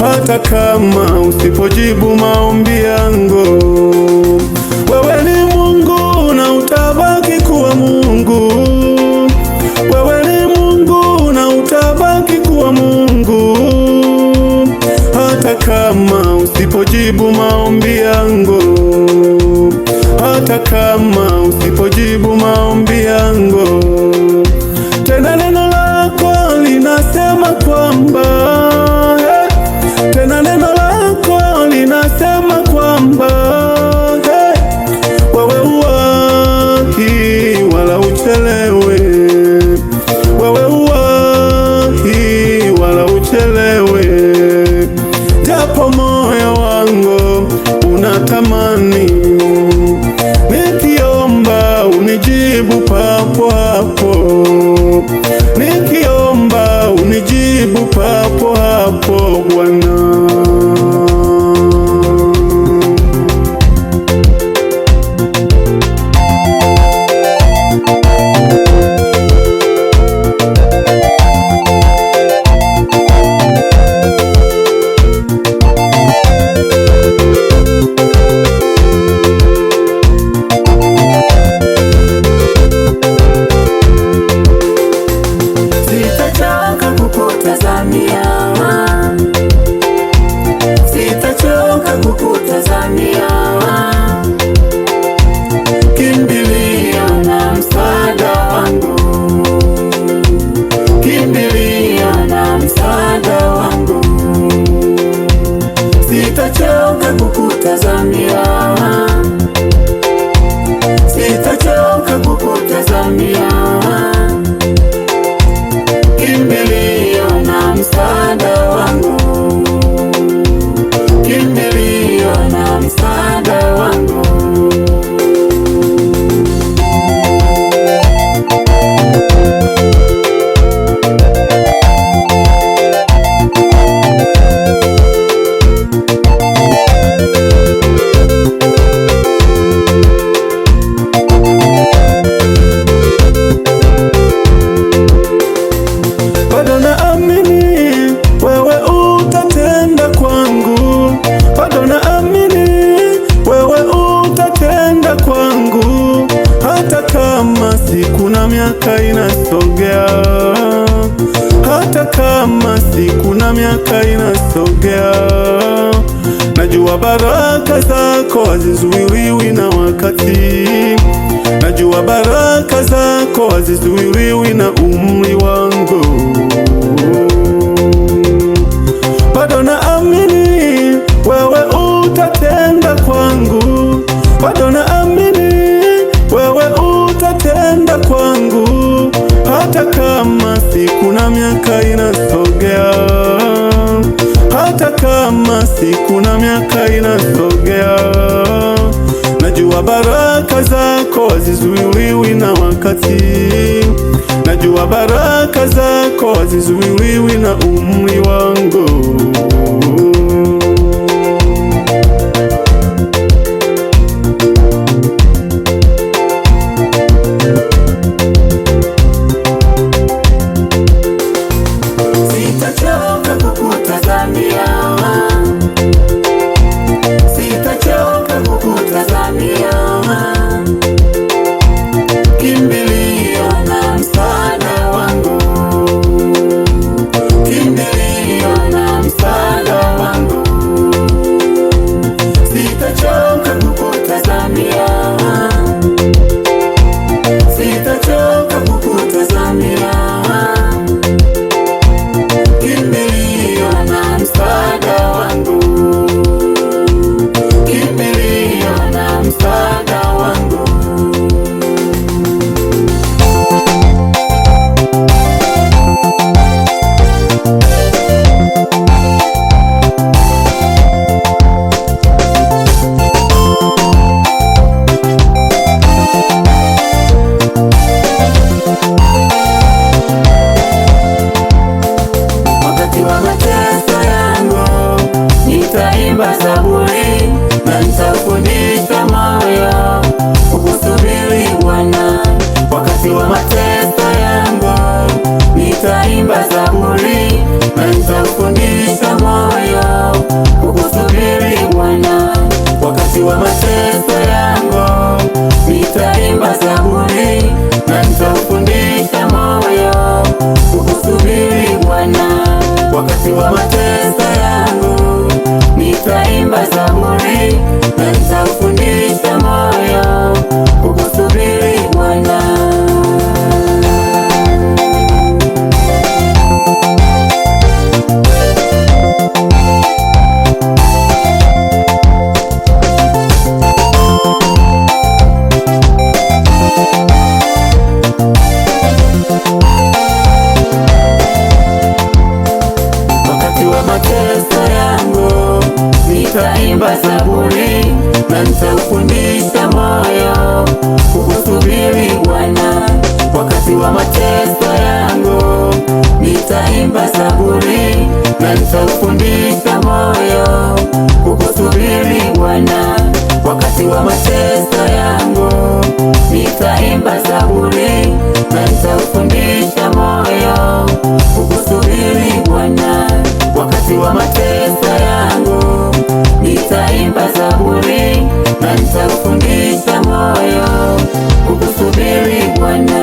hata kama usipojibu maombi yangu. Wewe ni Mungu na utabaki kuwa Mungu. Wewe ni Mungu na utabaki kuwa Mungu, hata kama usipojibu maombi yangu, hata kama usipojibu maombi yangu. Tena neno lako linasema kwamba, tena neno lako linasema kwamba, wewe huwahi wala uchelewe, wewe huwahi wala uchelewe. Japo moyo wangu unatamani, nikiomba unijibu papo hapo, nikiomba unijibu papo hapo Bwana. Sitachoka kukutazamia, kimbilio na msaada wangu, kimbilio na msaada wangu. Sitachoka kukutazamia, sitachoka kukutazamia, kimbilio na msaada wangu, kimbilio na msaada wangu. Bado naamini wewe utatenda kwangu, bado naamini wewe utatenda kwangu, hata kama siku na miaka inasogea, hata kama siku na miaka inasogea. Najua baraka zako hazizuiliwi na wakati, najua baraka zako hazizuiliwi na umri wangu. Bado naamini wewe utatenda kwangu, bado naamini wewe utatenda kwangu, hata kama siku na miaka inasogea, hata kama siku na miaka inasogea. Najua baraka zako hazizuiliwi na wakati, najua baraka zako hazizuiliwi na umri wangu. Sitachoka kukutazamia, sitachoka kukutazamia, kimbilio na msaada wangu, kimbilio na msaada wangu. Sitachoka kukutazamia, sitachoka kukutazamia, kimbilio na msaada wangu, kimbilio na msaada wangu. Wakati wa mateso yangu nitaimba zaburi na nitafundisha moyo kukusubiri Bwana. Wakati wa mateso yangu nitaimba zaburi na nitafundisha moyo nitaimba zaburi na nitaufundisha moyo kukusubiri Bwana. Wakati wa mateso yangu nitaimba zaburi na nitaufundisha moyo kukusubiri Bwana. Wakati wa mateso yangu nitaimba zaburi na nitaufundisha moyo kukusubiri Bwana. Wakati wa mateso yangu nitaimba zaburi na nitaufundisha moyo kukusubiri Bwana.